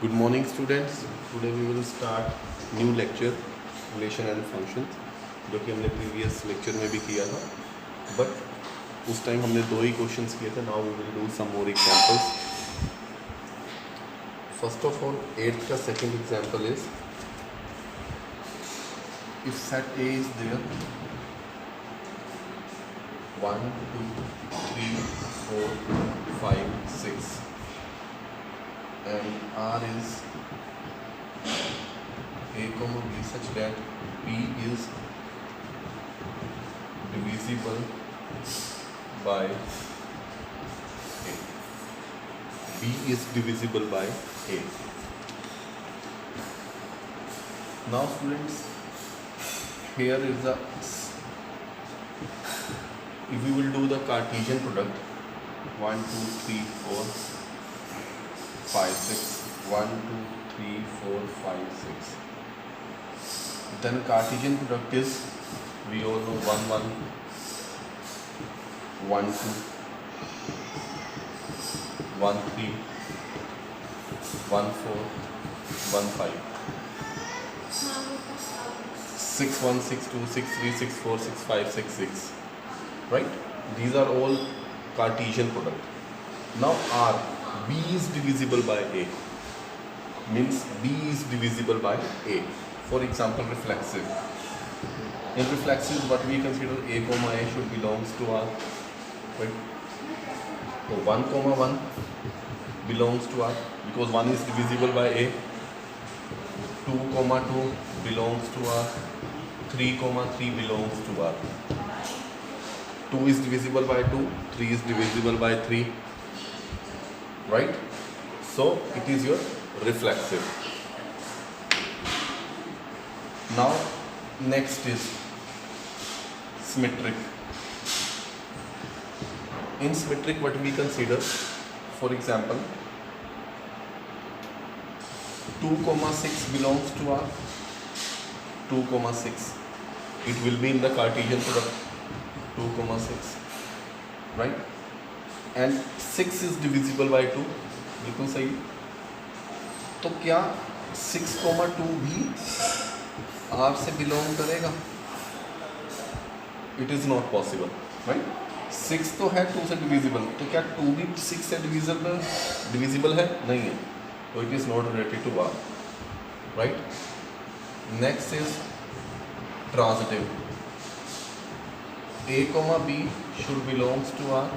Good morning students. Today we will start new lecture relation and functions जो कि हमने previous lecture में भी किया था but उस टाइम हमने दो ही questions किए थे. Now we will do some more examples. First of all, 8th का second example is if set A is there 1 2 3 4 5 6 and R is A comma B such that B is divisible by A. B is divisible by A. Now students, here is the, if we will do the Cartesian product 1 2 3 4 5 6 1 2 3 4 5 6, then Cartesian product is, we all know, 1 1 1 2 1 3 1 4 1 5 6 1 6 2 6 3 6 4 6 5 6 6, right? These are all Cartesian product. Now R, B is divisible by A, means B is divisible by A. For example, reflexive. In reflexive, what we consider A comma A should belongs to R, right? So 1 comma 1 belongs to R because 1 is divisible by A. 2 comma 2 belongs to R. 3 comma 3 belongs to R. 2 is divisible by 2. 3 is divisible by 3. Right? So it is your reflexive. Now next is symmetric. In symmetric, what we consider, for example, 2 comma 6 belongs to R. 2 comma 6, it will be in the Cartesian product. 2 comma 6, right? And 6 is divisible by 2, बिल्कुल सही. तो क्या 6 comma 2 भी R से belong करेगा? It is not possible, right? 6 तो है 2 से डिविजिबल, तो क्या 2 भी 6 से डिविजिबल है? नहीं है, तो it is not related to R, right? Next is transitive. A comma B should belongs to R,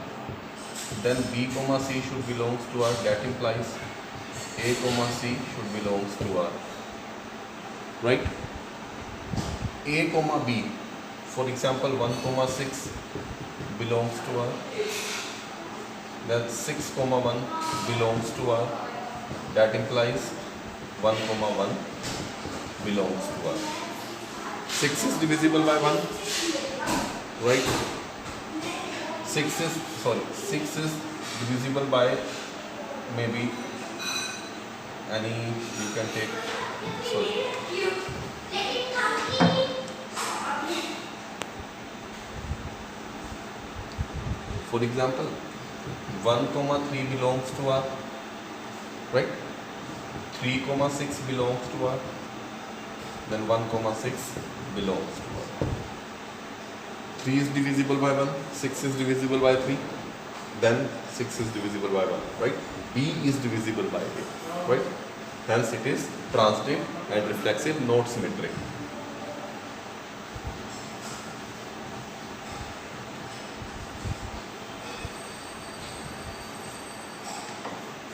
then B comma C should belongs to R. That implies A comma C should belongs to R, right? A comma B, for example, 1 comma 6 belongs to R, then 6 comma 1 belongs to R. That implies 1 comma 1 belongs to R. 6 is divisible by 1, right? 6 is divisible by maybe any, you can take, for example, 1 comma 3 belongs to R, right? 3 comma 6 belongs to R, then 1 comma 6 belongs to R. 3 is divisible by 1, 6 is divisible by 3, then 6 is divisible by 1, right? B is divisible by A, right? Hence it is transitive and reflexive, not symmetric.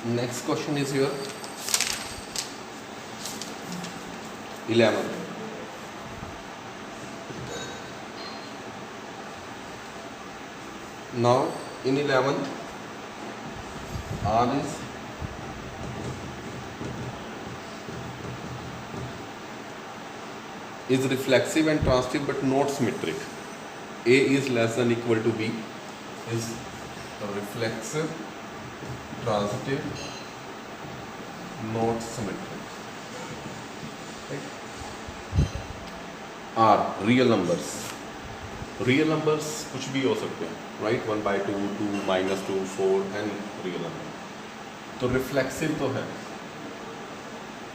Next question is here 11. Now in 11, R is reflexive and transitive but not symmetric. A is less than equal to B is reflexive, transitive, not symmetric, right? R, real numbers. Real numbers कुछ भी हो सकते हैं, right? 1/2, 2, -2, 4 and real number. तो reflexive तो है,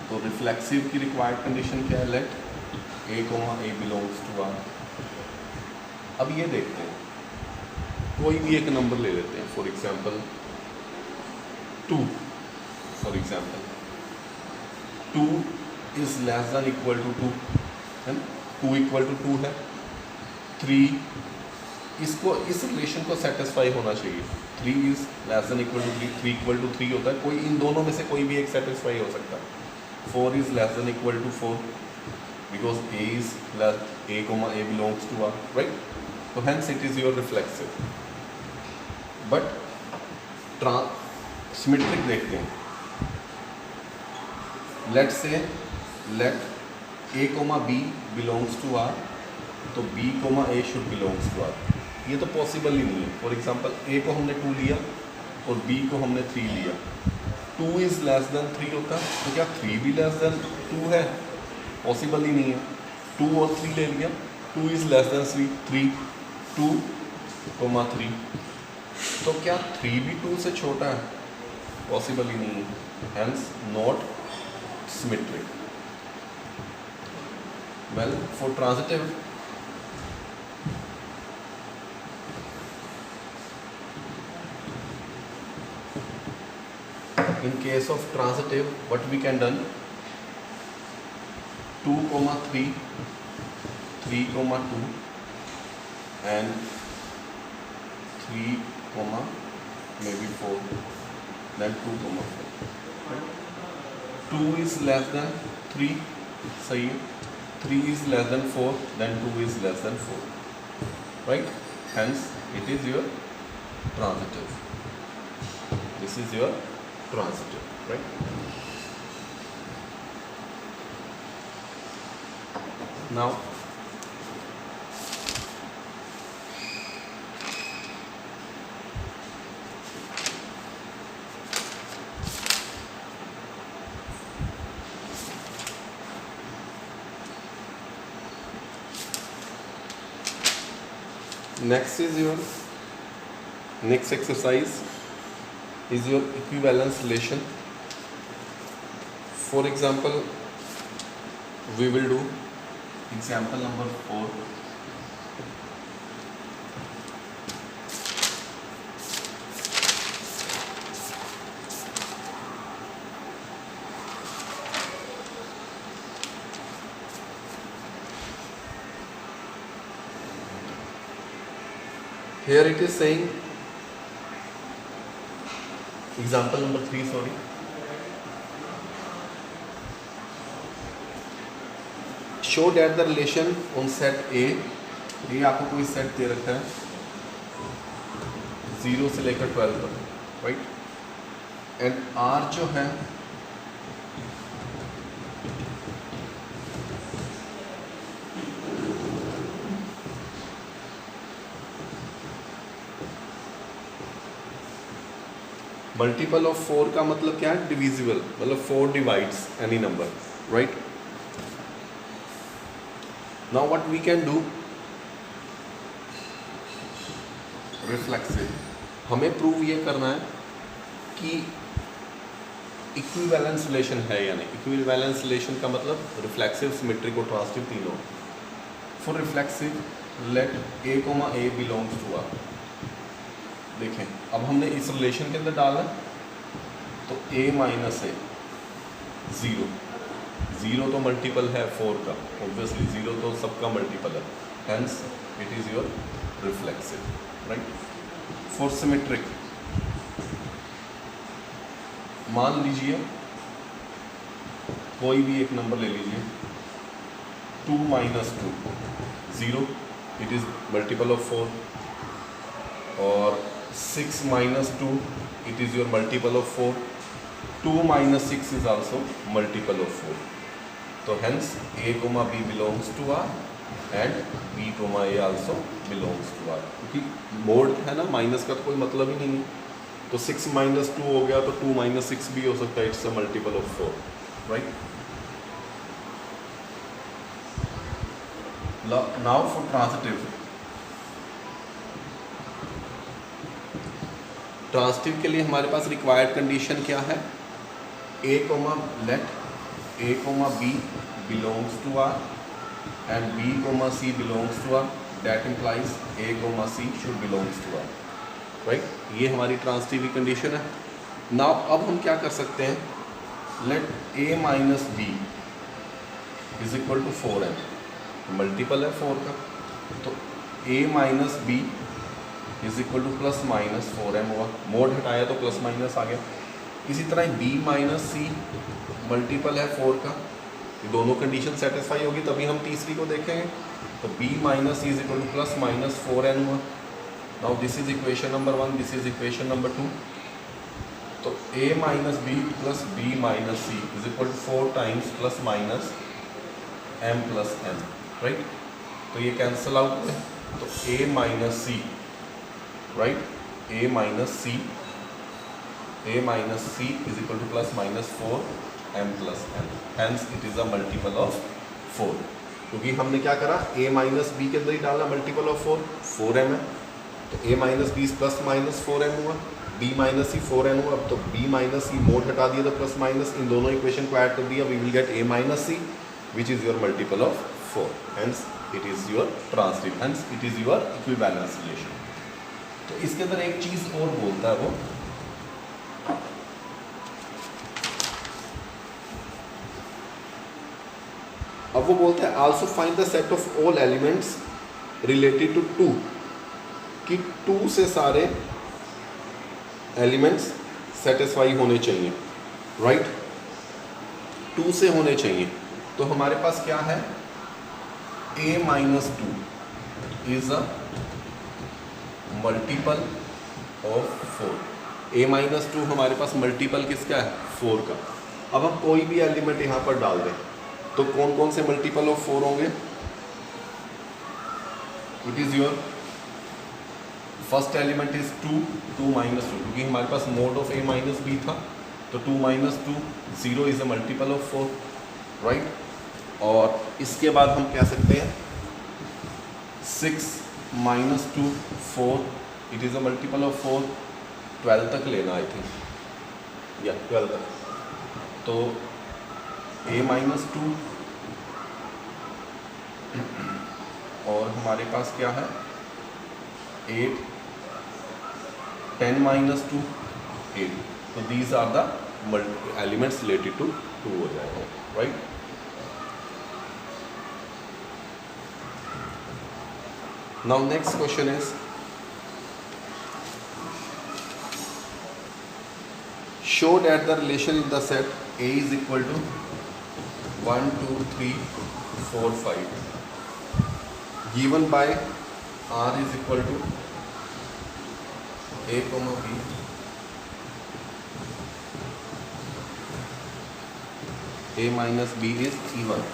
तो reflexive की रिक्वायर्ड कंडीशन क्या है? Let A comma A belongs to R. अब ये देखते हैं, कोई भी एक नंबर ले लेते हैं, for example 2, for example 2 is less than equal to 2 है ना, 2 इक्वल टू 2 है। 3 इसको, इस रिलेशन को सेटिस्फाई होना चाहिए। 3 is less than equal to 3, 3 equal to 3 होता है, कोई इन दोनों में से कोई भी एक सेटिस्फाई हो सकता है। 4 is less than equal to 4 because A is A comma A belongs to R, right. तो hence it is your reflexive. But symmetric देखते हैं, let say let A comma B belongs to R, तो B comma A should belongs to R. ये तो possible ही नहीं है। For example ए को हमने 2 लिया और बी को हमने 3 लिया, 2 इज लेस देन 3 होता, तो क्या 3 भी लेस देन 2 है? पॉसिबल ही नहीं है। 2 और 3 ले लिया, 2 इज लेस देन 3, 2 कोमा 3, तो क्या 3 भी 2 से छोटा है? पॉसिबल ही नहीं है। Hence not symmetric. Well, for transitive in case of transitive, what we can done, 2 comma 3, 3 comma 2 and 3 comma maybe 4, then 2 comma 4, 2 is less than 3, सही है, 3 is less than 4, then 2 is less than 4, right? Hence it is your transitive. This is your transitive, right? Now next exercise is your equivalence relation. For example, we will do example number 4. Here it is saying, example number 3, sorry. Show that the relation on set A, ये आपको कोई set दे रखा है 0 से लेकर 12 तक, right, and R जो है मल्टीपल ऑफ 4 का मतलब क्या है? डिविजिबल, मतलब 4 divides any number, right. Now what we can do, reflexive, हमें प्रूव ये करना है कि इक्विवेलेंस रिलेशन है या नहीं। इक्विवेलेंस रिलेशन का मतलब रिफ्लेक्सिव, सिमेट्रिक और ट्रांजिटिव तीनों। For reflexive let A comma A belongs to R. देखें, अब हमने इस रिलेशन के अंदर डाला तो a माइनस ए 0, 0 तो मल्टीपल है 4 का, ऑब्वियसली 0 तो सबका मल्टीपल है, hence it is your reflexive, right. For symmetric, मान लीजिए कोई भी एक नंबर ले लीजिए, 2 minus 2 0, it is multiple of 4, और 6 minus 2 it is your multiple of 4, 2 minus 6 is also multiple of 4, तो hence a comma b belongs to r and b comma a also belongs to r, क्योंकि mod है ना, minus का तो कोई मतलब ही नहीं है, तो 6 माइनस 2 हो गया तो 2 माइनस 6 भी हो सकता है, it's a multiple of 4, right. Now for transitive, transitive के लिए हमारे पास रिक्वायर्ड कंडीशन क्या है? a comma let A comma B belongs to R and B comma C belongs to R, that implies A comma C should belongs to R, right? ये हमारी transitive condition है। Now अब हम क्या कर सकते हैं, let A minus b is equal to 4m, multiple है 4 का, तो A minus b is equal to plus minus 4m हुआ, मोड हटाया तो प्लस माइनस आ गया। इसी तरह B माइनस सी मल्टीपल है 4 का, ये दोनों कंडीशन सेटिस्फाई होगी तभी हम तीसरी को देखेंगे। तो B minus c is equal to plus minus 4n हुआ। Now this is equation number 1, this is equation number 2। तो A minus b plus B minus c is equal to 4 times plus minus m plus n, right? तो ये cancel out है, तो A minus c, right, A minus c is equal to plus minus 4m plus n, hence it is a multiple of 4। क्योंकि हमने क्या करा, A minus B के अंदर ही डाला मल्टीपल ऑफ 4m है, तो A minus b plus minus 4m हुआ, B माइनस सी 4n हुआ। अब तो B माइनस सी मोड हटा दिया तो प्लस माइनस, इन दोनों इक्वेशन को ऐड कर दिया, we will get A minus c which is your multiple of 4, hence it is your transitive, hence it is your equivalence relation. तो इसके अंदर एक चीज़ और बोलता है वो, अब वो बोलता है also find the set of all elements related to 2, कि 2 से सारे एलिमेंट्स सेटिस्फाई होने चाहिए, राइट? 2 से होने चाहिए। तो हमारे पास क्या है, A minus 2 is a multiple of 4। A minus 2 हमारे पास मल्टीपल किसका है, 4 का। अब हम कोई भी एलिमेंट यहाँ पर डाल दें तो कौन कौन से मल्टीपल ऑफ 4 होंगे? It is your first element is 2 minus 2, क्योंकि हमारे पास mod of A minus B था, तो 2 minus 2 0 is a multiple of 4, right? और इसके बाद हम कह सकते हैं 6 minus 2 4, it is a multiple of 4, 12 तक लेना आई थिंक, या 12 तक। तो A माइनस 2 और हमारे पास क्या है 8, 10 माइनस 2 8, तो these are the elements related to 2 हो जाएगा, right? Now next question is show that the relation in the set A is equal to 1 2 3 4 5 given by R is equal to A comma B A minus B is even।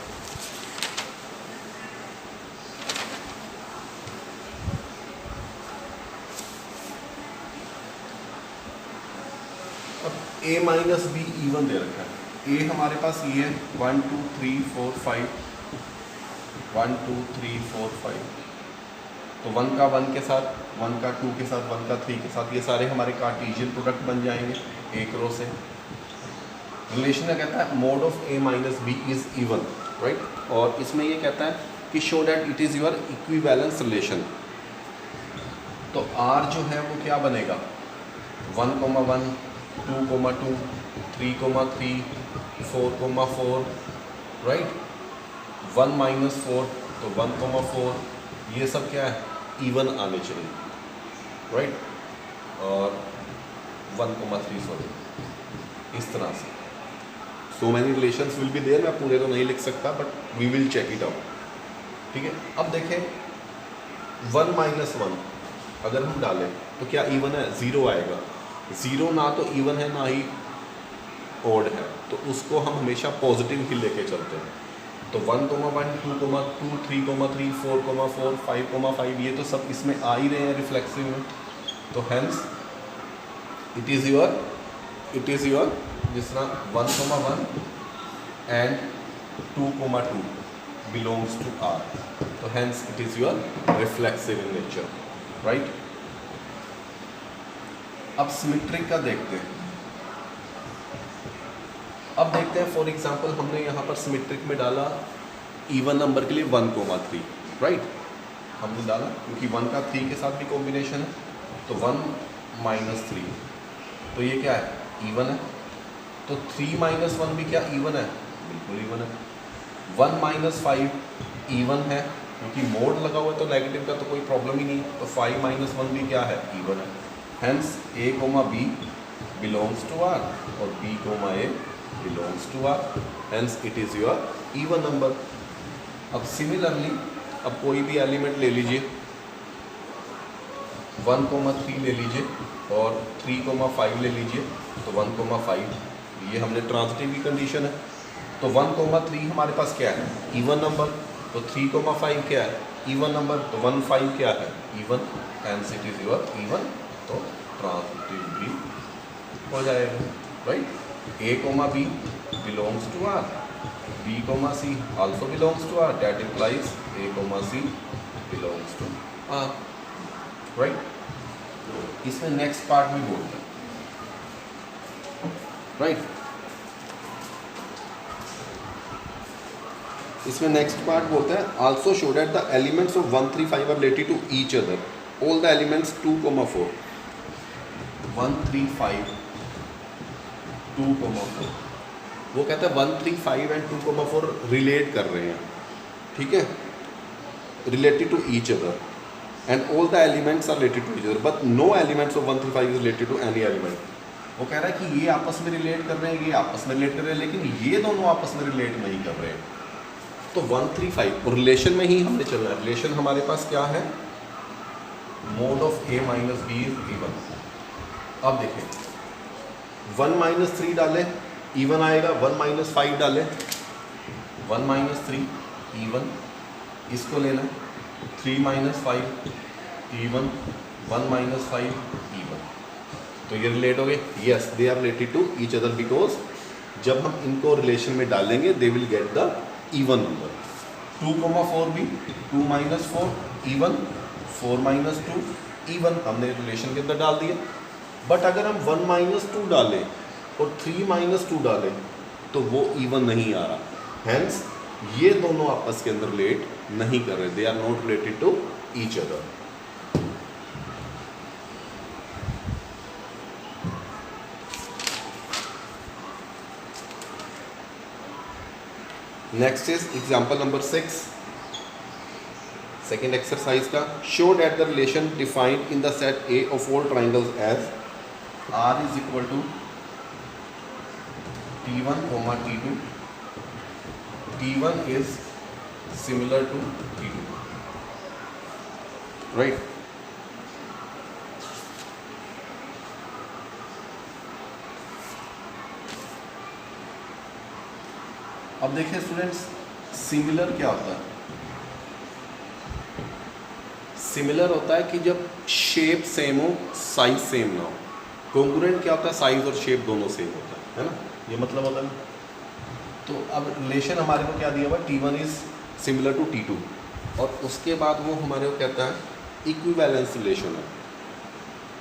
A minus be even they रखा है, A हमारे पास ये है 1 2 3 4 5, 1 2 3 4 5, तो 1 का 1 के साथ, 1 का 2 के साथ, 1 का 3 के साथ, ये सारे हमारे कार्टेशियन प्रोडक्ट बन जाएंगे एक रो से। रिलेशन क्या कहता है, mod of A minus b is even, right? और इसमें ये कहता है कि show that it is your equivalence relation. तो R जो है वो क्या बनेगा, 1 comma 1 2 comma 2 3 comma 3 4 comma 4, right? 1 minus 4 तो 1 कोमा 4, ये सब क्या है, इवन आने चाहिए, राइट? और 1 कोमा 3 सॉरी, इस तरह से। So many relations will be there, मैं पूरे तो नहीं लिख सकता but we will check it out, ठीक है? अब देखें 1 माइनस 1 अगर हम डालें तो क्या इवन है, 0 आएगा। 0 ना तो इवन है ना ही ओड है, तो उसको हम हमेशा पॉजिटिव ही लेके चलते हैं। तो 1 comma 1 2 comma 2 3 comma 3 4 comma 4 5 comma 5, ये तो सब इसमें आ ही रहे हैं रिफ्लेक्सिव में। तो हेंस इट इज़ योर जिस तरह 1 comma 1 and 2 comma 2 belongs to R, तो hence it is your reflexive in nature, right? अब सिमेट्रिक का देखते हैं। अब देखते हैं फॉर एग्जांपल हमने यहाँ पर सिमेट्रिक में डाला इवन नंबर के लिए 1,3, राइट, हमने डाला क्योंकि 1 का 3 के साथ भी कॉम्बिनेशन है, तो 1 - 3, तो ये क्या है, इवन है। तो 3 - 1 भी क्या इवन है, बिल्कुल इवन है। 1 - 5 इवन है क्योंकि मोड लगा हुआ है तो नेगेटिव का तो कोई प्रॉब्लम ही नहीं है, तो 5 - 1 भी क्या है, इवन है। Hence a, b belongs to R और b, a belongs to R, hence it is your even number. अब सिमिलरली अब कोई भी एलिमेंट ले लीजिए, 1,3 ले लीजिए और 3,5 ले लीजिए, तो 1,5 ये हमने ट्रांजिटिव की कंडीशन है, तो 1,3 हमारे पास क्या है, इवन नंबर, तो 3,5 क्या है, इवन नंबर, तो 1,5 क्या है, even, hence it is your even, तो ट्रांजिटिव भी हो जाएगा, right. a, b belongs to R, b, c also belongs to R, that implies a, c belongs to R, right। इसमें नेक्स्ट पार्ट भी बोलते हैं, राइट। इसमें नेक्स्ट पार्ट बोलते हैं also show that the elements of 1, 3, 5 are related to each other, all the elements 2,4, 1, 3, 5, 2,4, वो कहते हैं 1, 3, 5 एंड 2,4 रिलेट कर रहे हैं, ठीक है, related to each other and all the elements are related to each other, but no elements of 1, 3, 5 is related to any element. वो कह रहा है कि ये आपस में रिलेट कर रहे हैं, ये आपस में रिलेट कर रहे हैं, लेकिन ये दोनों आपस में रिलेट नहीं कर रहे हैं। तो 1, 3, 5 रिलेशन में ही हमने चलना है। रिलेशन हमारे पास क्या है, mod of a - b is even. अब देखें 1 - 3 डालें इवन आएगा, 1 - 5 डालें 1 - 3 इवन, इसको लेना 3 - 5 इवन, 1 - 5 इवन, तो ये रिलेट हो गए, yes they are related to each other because जब हम इनको रिलेशन में डालेंगे they will get the even number. 2,4 भी 2 - 4 इवन, 4 - 2 इवन, हमने रिलेशन के अंदर डाल दिया। बट अगर हम 1 - 2 डालें और 3 - 2 डालें तो वो इवन नहीं आ रहा, हेंस ये दोनों आपस के अंदर रिलेट नहीं कर रहे, they are not related to each other. Next is example number 6, second exercise का। Show that the relation defined in the set A of all triangles as R is equal to T1, T2, T1 is similar to T2, right. अब देखिए students, similar क्या होता है, similar होता है कि जब शेप सेम हो साइज सेम ना हो। कॉन्ग्रुएंट क्या होता है, साइज और शेप दोनों सेम होता है ना, ये मतलब होता है। तो अब रिलेशन हमारे को क्या दिया हुआ है, T1 is similar to T2 और उसके बाद वो हमारे को कहता है इक्विवेलेंस रिलेशन है।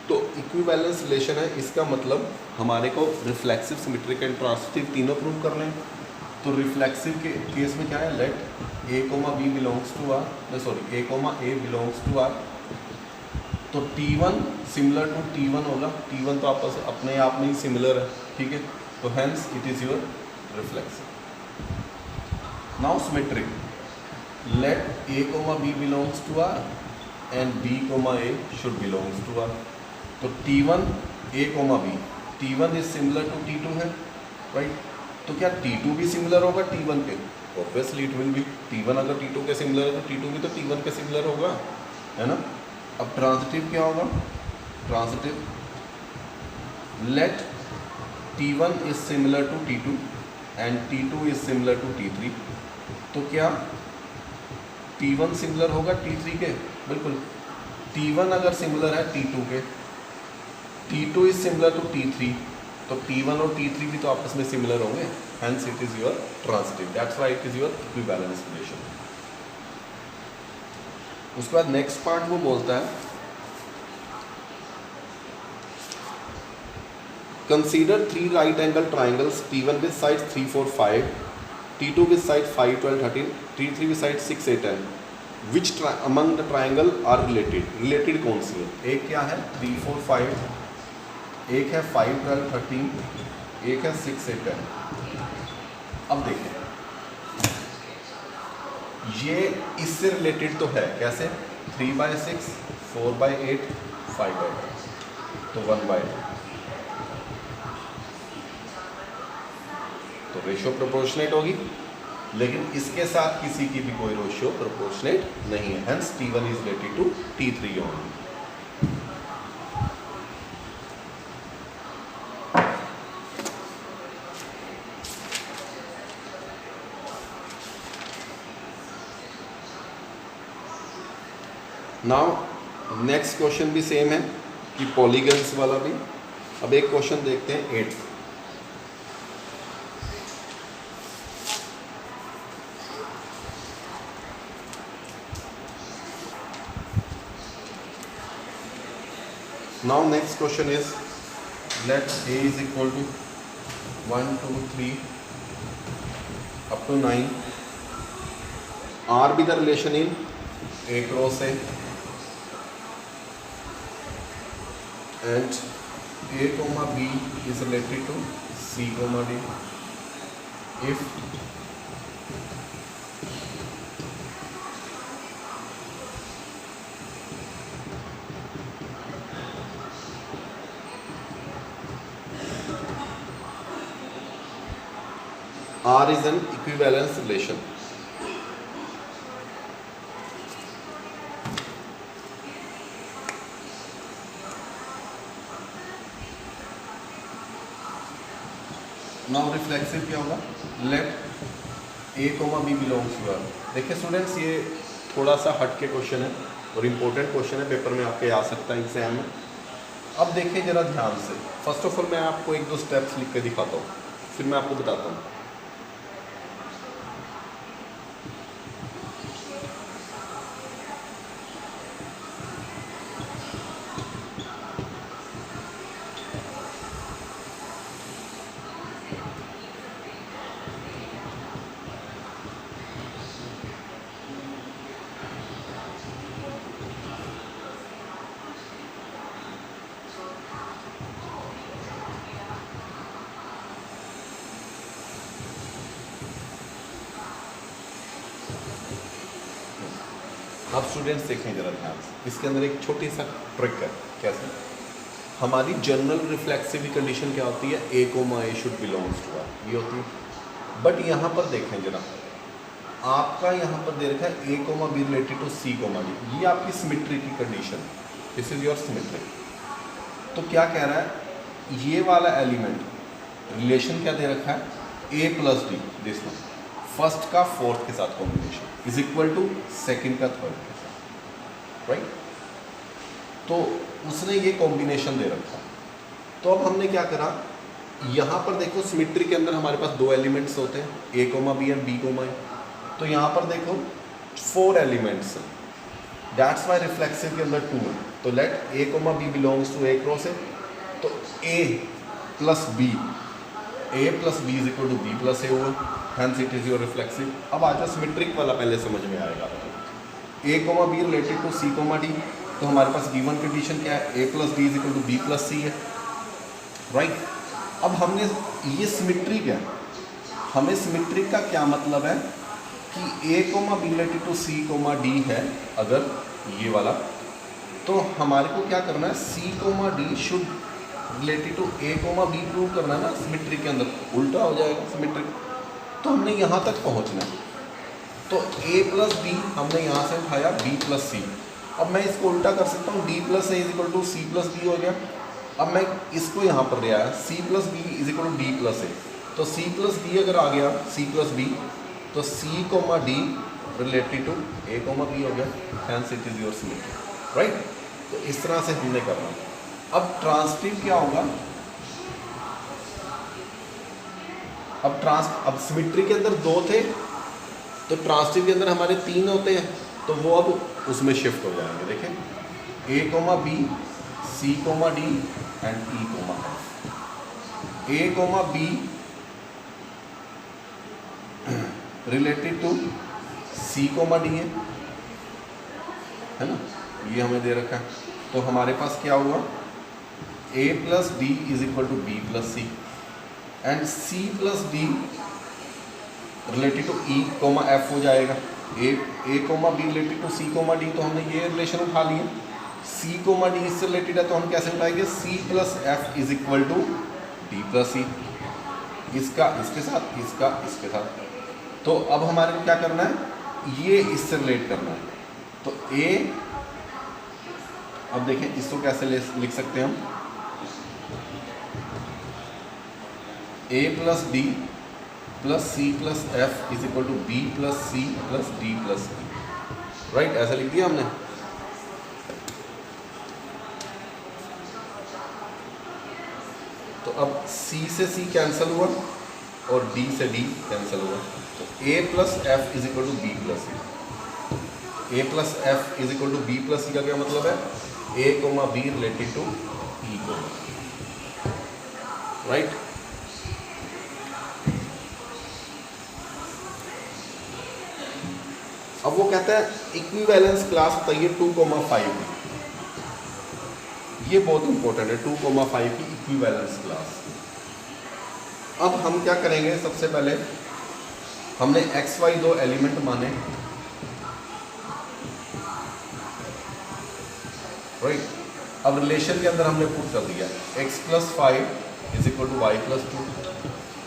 तो इक्विवेलेंस रिलेशन है, इसका मतलब हमारे को रिफ्लेक्सिव, सिमेट्रिक एंड ट्रांजिटिव तीनों प्रूव करने हैं। तो रिफ्लेक्सिव के केस में क्या है, let a, b belongs to R, sorry a belongs to R, तो T1 सिमिलर टू T1 होगा, T1 तो आपस अपने आप में ही सिमिलर है, ठीक है, तो hence it is your reflexive. Now symmetric, let a, b belongs to R and b, a should belongs to R, तो T1 a, b, T1 is similar to T2 है, राइट। तो क्या T2 भी similar होगा T1 के, obviously it will be. T1 अगर T2 के similar है तो T2 भी तो T1 के सिमिलर होगा, है ना। अब ट्रांजिटिव क्या होगा, transitive, let T1 is similar to T2 and T2 is similar to T3, तो क्या T1 सिमिलर होगा T3 के, बिल्कुल। T1 अगर सिमिलर है T2 के, T2 is similar to T3, तो T1 और T3 भी तो आपस में सिमिलर होंगे, hence it is your transitive, that's why it is your equivalence relation. उसके बाद नेक्स्ट पार्ट वो बोलता है consider 3 right angle triangles T1 with side 3, 4, 5, T2 with side 5, 12, 13, T3 with side 6, 8, 10. Which among the triangle are related? Related कौन सी है? एक क्या है 3, 4, 5, एक है 5, 12, 13, एक है 6, 8, 10. अब देखें, ये इससे रिलेटेड तो है. कैसे? 3/6, 4/8, 5/10, तो 1/2. तो रेशियो प्रोपोर्शनेट होगी, लेकिन इसके साथ किसी की भी कोई रेशियो प्रोपोर्शनेट नहीं है. Hence T1 is related to T3 only. Now next question भी सेम है कि पॉलीगन्स वाला भी. अब एक क्वेश्चन देखते हैं 8. Now next question is, let A is equal to 1, 2, 3 up to 9. R be the relation in A cross A, and A comma B is related to C comma D. If R is an equivalence relation. Now reflexive क्या होगा? Let A, B belongs to R. देखिए students, ये थोड़ा सा हट के question है और इम्पोर्टेंट क्वेश्चन है, पेपर में आपके आ सकता है एग्जाम में. अब देखिए जरा ध्यान से. फर्स्ट ऑफ ऑल मैं आपको 1-2 स्टेप्स लिख के दिखाता हूँ, फिर मैं आपको बताता हूँ. अब स्टूडेंट्स देखें जरा ध्यान से. इसके अंदर एक छोटी सा ट्रिक है. कैसे? हमारी जनरल रिफ्लेक्सिव कंडीशन क्या होती है? A, A should belongs to R, ये होती है. बट यहाँ पर देखें जरा, आपका यहाँ पर दे रखा है A, B related to C, D. ये आपकी सिमेट्री की कंडीशन. This is your symmetry. तो क्या कह रहा है? ये वाला एलिमेंट रिलेशन क्या दे रखा है? A + D, this one, first का फोर्थ के साथ combination is equal to second का थर्ड के साथ. राइट? तो उसने ये कॉम्बिनेशन दे रखा. तो अब हमने क्या करा, यहाँ पर देखो सिमेट्री के अंदर हमारे पास 2 एलिमेंट्स होते हैं, A, B and B, A. तो यहाँ पर देखो 4 एलिमेंट्स हैं. दैट्स वाई रिफ्लेक्सिव के अंदर 2 है. तो let A, B belongs to A cross A. तो A + B is equal to B + A हुआ. Hence it is your reflexive. अब आ जाओ सिमेट्रिक वाला, पहले समझ में आएगा. A, B related to C, D. तो हमारे पास गिवन कंडीशन क्या है? A + D is equal to B + C है. राइट? अब हमने ये सिमेट्रिक है. हमें सिमेट्रिक का क्या मतलब है कि A, B related to C, D है अगर ये वाला, तो हमारे को क्या करना है? C, D should related to A, B prove करना है ना. सिमेट्रिक के अंदर उल्टा हो जाएगा सिमेट्रिक. तो हमने यहाँ तक पहुँचना है. तो A + B हमने यहाँ से उठाया B + C. अब मैं इसको उल्टा कर सकता हूँ. D + A is equal to C + B हो गया. अब मैं इसको यहाँ पर ले आया, C + B is equal to D + A. तो C + B अगर आ गया, C + B, तो C, D related to A, B हो गया. Hence it is your symmetry. Right? तो इस तरह से हमने करना. अब ट्रांसटिव क्या होगा? अब सिमेट्री के अंदर 2 थे, तो ट्रांसटिव के अंदर हमारे 3 होते हैं. तो वो अब उसमें शिफ्ट हो जाएंगे. देखें, A, B, C, D and E, F. A comma B related to C comma D है ना, ये हमें दे रखा है। तो हमारे पास क्या हुआ, A plus D is equal to B plus C and C plus D related to E comma F हो जाएगा। A comma B related to C comma D, तो हमने ये रिलेशन उठा लिया। सी कोमा डी इससे रिलेटेड है तो हम कैसे उठाएंगे, C plus F is equal to D plus C, इसका इसके साथ, इसका इसके साथ। तो अब हमारे को क्या करना है, ये इससे रिलेट करना है। तो ए, अब देखें इसको कैसे लिख सकते हैं हम, A plus D plus C plus F is equal to B plus C plus D plus E, right, ऐसा लिख दिया हमने। तो अब C से C कैंसिल हुआ और D से D कैंसिल हुआ, तो A plus F is equal to B plus C. A plus F is equal to B plus C का क्या मतलब है, A comma B related to E comma, right. अब वो कहता है इक्विवेलेंस क्लास बताइए 2,5, ये बहुत इंपॉर्टेंट है 2,5 की इक्विवेलेंस क्लास। अब हम क्या करेंगे, सबसे पहले हमने एक्स वाई दो एलिमेंट माने, राइट। अब रिलेशन के अंदर हमने पुट कर दिया x plus 5 is equal to y plus 2,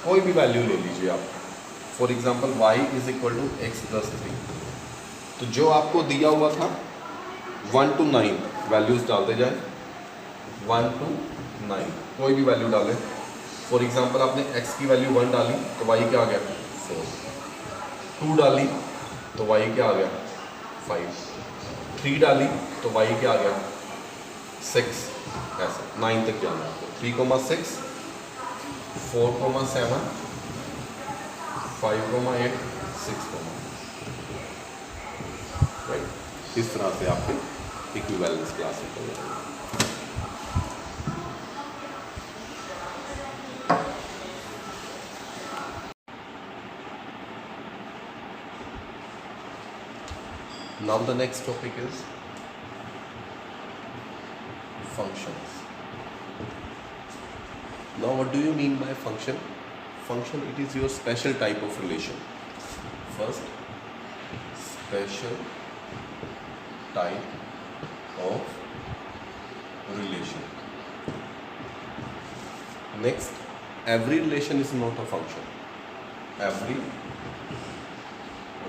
कोई भी वैल्यू ले लीजिए आप, for example y is equal to x plus 3। तो जो आपको दिया हुआ था 1 to 9 वैल्यूज डालते जाए, 1 to 9 कोई भी वैल्यू डालें। फॉर एग्जांपल आपने x की वैल्यू 1 डाली तो y क्या आ गया 4, 2 डाली तो y क्या आ गया 5, 3 डाली तो y क्या आ गया 6, ऐसे 9 तक जाना है। 3,6, 4,7, 5,8, 6, राइट। इस तरह से आपके इक्विवेलेंस क्लास हो जाएगी। Now the next topic is functions. Now what do you mean by function? Function, it is your special type of relation. First, special type of relation. Next, every relation is not a function. Every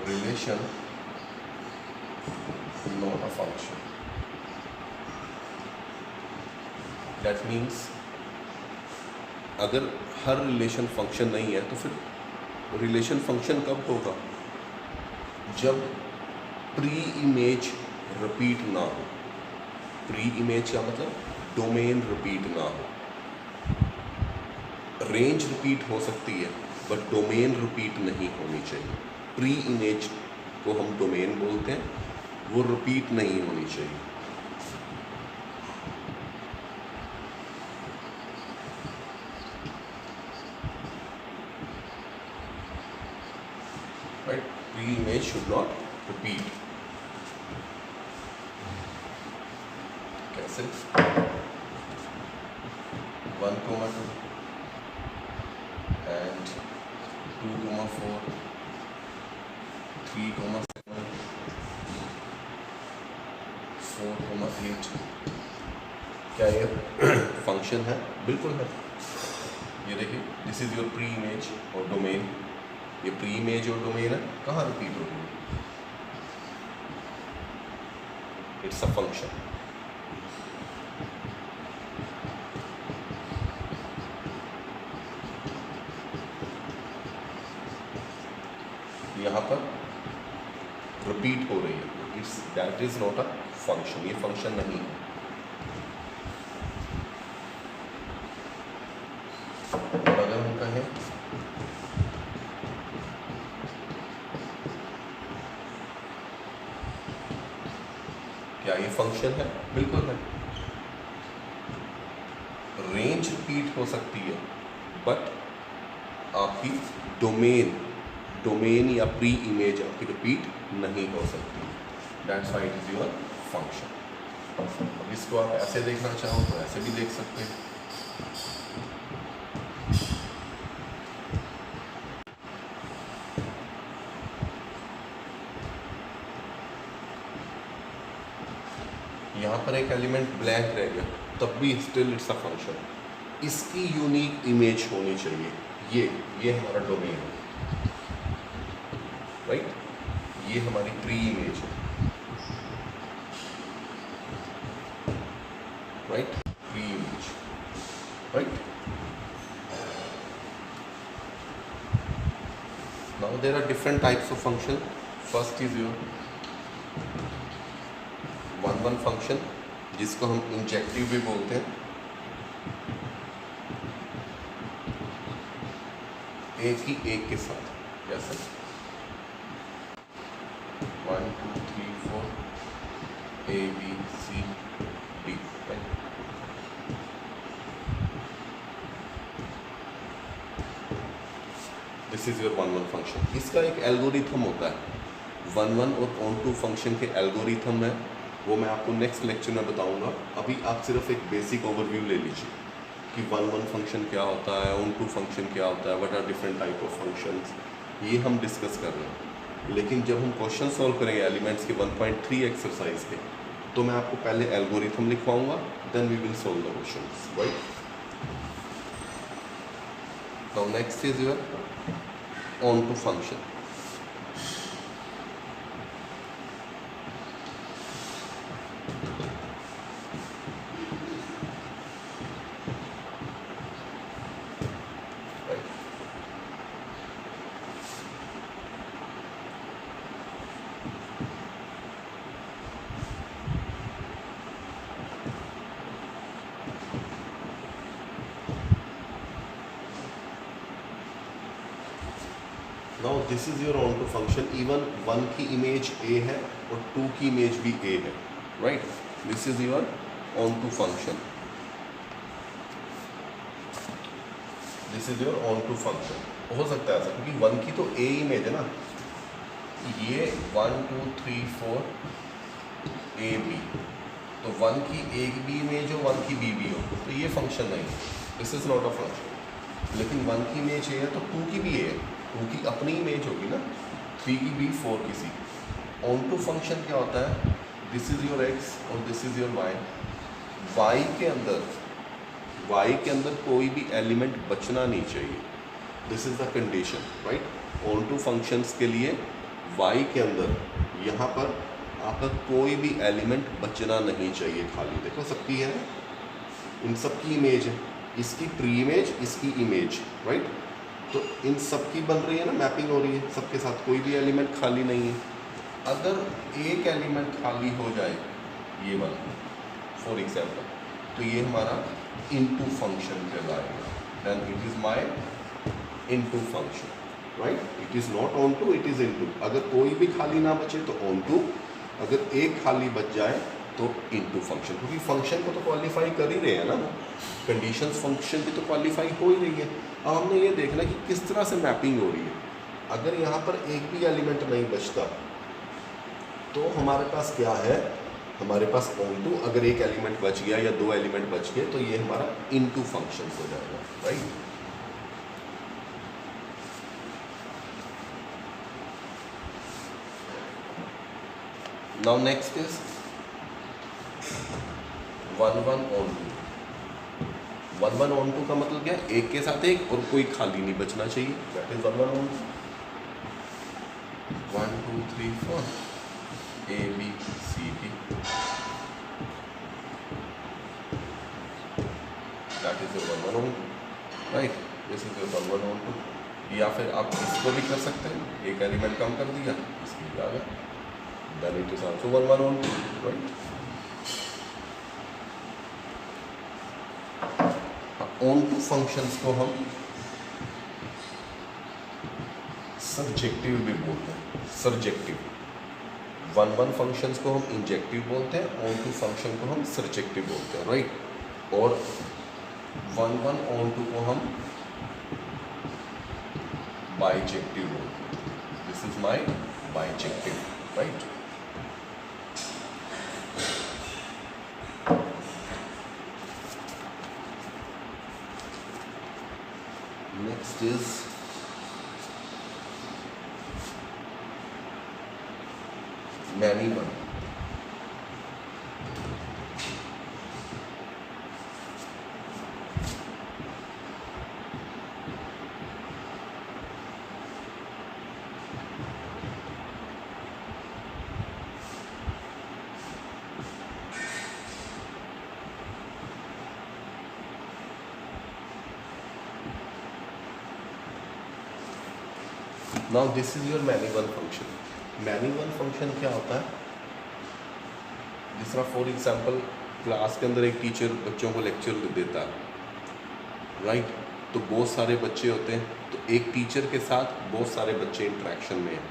relation not a function. That means अगर हर relation function नहीं है तो फिर relation function कब होगा, जब pre image repeat ना हो। प्री इमेज का मतलब डोमेन रिपीट ना हो। रेंज रिपीट हो सकती है बट डोमेन रिपीट नहीं होनी चाहिए। प्री इमेज को हम डोमेन बोलते हैं, वो रिपीट नहीं होनी चाहिए। Right, pre image should not repeat. कैसे, 1,2 and 2,4, 3,7, 4,8, क्या ये फंक्शन है? बिल्कुल है। ये देखिए, this is your pre image और डोमेन। ये प्री इमेज और डोमेन है, कहाँ रिपीट हो रही है? It's a function. यहाँ पर रिपीट हो रही है, it's that is not a function. ये फंक्शन नहीं है। और अगर हम कहें क्या ये फंक्शन है? बिल्कुल है। रेंज रिपीट हो सकती है बट आपकी डोमेन या प्री इमेज आपकी रिपीट नहीं हो सकती। That's why it is your function. अब इसको आप ऐसे देखना चाहो तो ऐसे भी देख सकते हैं। यहाँ पर एक एलिमेंट ब्लैंक रह गया, तब भी स्टिल इट्स अ फंक्शन। इसकी यूनिक इमेज होनी चाहिए। ये हमारा डोमेन है, राइट? ये हमारी प्री इमेज है, right? Pre image, right? Now there are different types of function. First is your one function, जिसको हम इंजेक्टिव भी बोलते हैं। एक ही एक के साथ, जैसे 1 2 3 4 A B C D, right? This is your one function. इसका एक एल्गोरिथम होता है। वन और ऑन टू फंक्शन के एल्गोरिथम है, वो मैं आपको नेक्स्ट लेक्चर में बताऊंगा। अभी आप सिर्फ एक बेसिक ओवरव्यू ले लीजिए कि वन फंक्शन क्या होता है, ऑन टू फंक्शन क्या होता है, what are different type of functions, ये हम डिस्कस कर रहे हैं। लेकिन जब हम क्वेश्चन सॉल्व करेंगे एलिमेंट्स के 1.3 एक्सरसाइज के, तो मैं आपको पहले एल्गोरिथम लिखवाऊंगा, then we will solve the questions, right? Now next is your onto function. Now this is your onto function. Even 1 की इमेज ए है और 2 की इमेज भी ए है, right? This is your onto function. This is your onto function. हो सकता है ऐसा क्योंकि 1 की तो ए इमेज है ना, ये 1 2 3 4 ए बी, तो 1 की ए भी इमेज हो, 1 की बी भी हो, तो ये फंक्शन नहीं है, this is not a function. लेकिन 1 की इमेज ए है तो 2 की भी ए है, 2 की अपनी इमेज होगी ना, 3 की बी, 4 की सी। ऑन टू फंक्शन क्या होता है? दिस इज योर एक्स और this is your y. Y के अंदर कोई भी एलिमेंट बचना नहीं चाहिए, this is the condition, right? Onto functions के लिए वाई के अंदर यहाँ पर आपका कोई भी एलिमेंट बचना नहीं चाहिए खाली। देखो सबकी है, इन सब की इमेज है, इसकी प्री इमेज, इसकी इमेज, राइट? तो इन सब की बन रही है ना, मैपिंग हो रही है सबके साथ, कोई भी एलिमेंट खाली नहीं है। अगर एक एलिमेंट खाली हो जाए, ये वाला फॉर एग्जाम्पल, तो ये हमारा इनटू फंक्शन कहलाएगा, then it is my into function, right? It is not onto, it is into. अगर कोई भी खाली ना बचे तो ऑन टू, अगर एक खाली बच जाए तो इनटू फंक्शन, क्योंकि फंक्शन को तो क्वालिफाई कर ही रहे हैं ना, कंडीशंस फंक्शन की तो क्वालिफाई हो ही रही है। अब हमने ये देखना कि किस तरह से मैपिंग हो रही है। अगर यहाँ पर एक भी एलिमेंट नहीं बचता तो हमारे पास क्या है, हमारे पास ऑन टू। अगर एक एलिमेंट बच गया या 2 एलिमेंट बच गए तो ये हमारा इनटू फंक्शन हो जाएगा, right? Now next is 1 1 on to. 1 1 on to का मतलब क्या है? एक के साथ एक और कोई खाली नहीं बचना चाहिए, that is 1 1 on to. 1 2 3 4 A B C D, that is your 1 1 on to, right? This is your 1 1 on टू। या फिर आप इसको भी कर सकते हैं, एक एलिमेंट कम कर दिया, इसकी भी आ गया, then it is also 1 1 on to, right? Onto functions को हम सर्जेक्टिव भी बोलते हैं, सर्जेक्टिव। 1 1 फंक्शंस को हम इंजेक्टिव बोलते हैं, ऑन टू फंक्शन को हम सर्जेक्टिव बोलते हैं, राइट? और 1 1 ऑन टू को हम bijective rule. This is my bijective, right? Next is many one. Now this is your many one function. Many one function क्या होता है? जिस तरह फॉर एग्जाम्पल क्लास के अंदर एक टीचर बच्चों को लेक्चर देता है, राइट? तो बहुत सारे बच्चे होते हैं, तो एक टीचर के साथ बहुत सारे बच्चे इंटरेक्शन में हैं,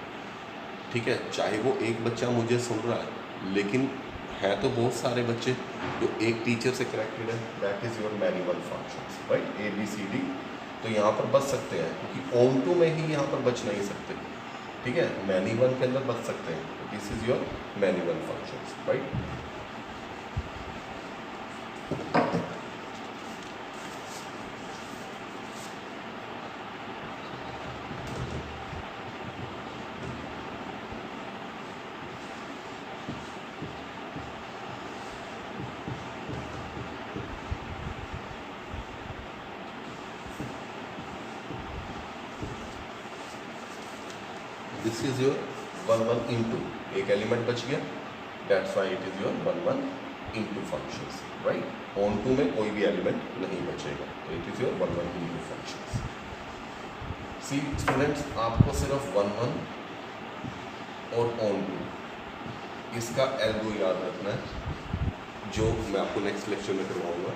ठीक है? चाहे वो एक बच्चा मुझे सुन रहा है, लेकिन है तो बहुत सारे बच्चे जो एक टीचर से कनेक्टेड है. That is your many one function, right? ABCD. तो यहाँ पर बच सकते हैं, क्योंकि ऑन टू में ही यहाँ पर बच नहीं सकते, ठीक है? मैनी वन के अंदर बच सकते हैं. तो this is your many one functions, right? This is your 1 1 into, एक एलिमेंट बच गया, that's why it is your 1 1 into functions, right? Onto में कोई भी एलिमेंट नहीं बचेगा, तो it is your 1 1 into functions. See students, आपको सिर्फ 1 1 और ऑन टू इसका एल्गो याद रखना है, जो मैं आपको नेक्स्ट लेक्चर में करवाऊंगा.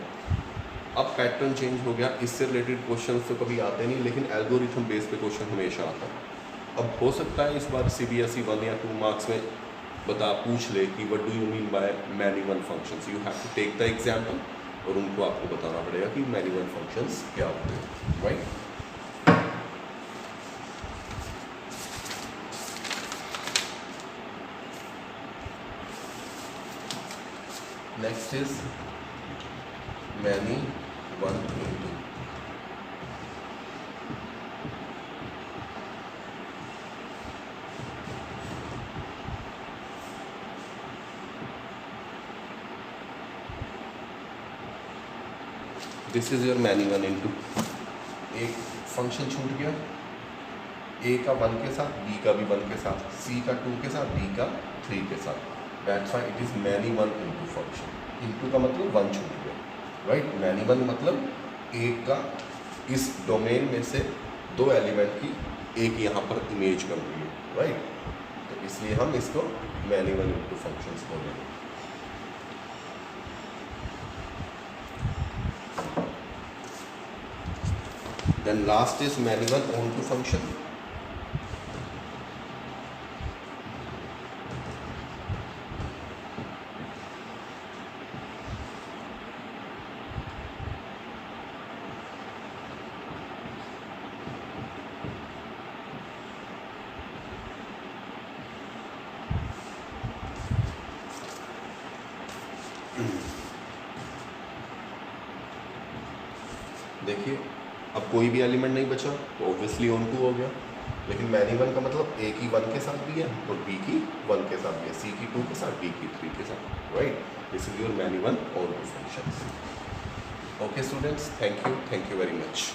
अब पैटर्न चेंज हो गया, इससे रिलेटेड क्वेश्चन तो कभी आते नहीं, लेकिन एल्गोरिथम बेस पे क्वेश्चन हमेशा आता है. अब हो सकता है इस बार CBSE 1 या 2 मार्क्स में पूछ ले कि what do you mean by many one functions. You have to take the example और उनको आपको बताना पड़ेगा कि मैनी वन फंक्शंस क्या होते हैं, right? Next is many one into. This is your many one into. एक फंक्शन छूट गया, A का 1 के साथ, B का भी 1 के साथ, C का 2 के साथ, D का 3 के साथ. That's why it is many one into function. into का मतलब 1 छूट गया, राइट? मैनी वन मतलब एक का इस डोमेन में से 2 एलिमेंट की एक यहाँ पर इमेज बन रही है, राइट? तो इसलिए हम इसको मैनी वन into फंक्शंस बोलेंगे. Then last is many one onto function. देखिए, अब कोई भी एलिमेंट नहीं बचा तो ऑब्वियसली ऑन टू हो गया, लेकिन मैनी वन का मतलब A की 1 के साथ भी है और B की 1 के साथ भी है, C की 2 के साथ, D की 3 के साथ, राइट? This is your many one onto functions. Okay students, thank you very much.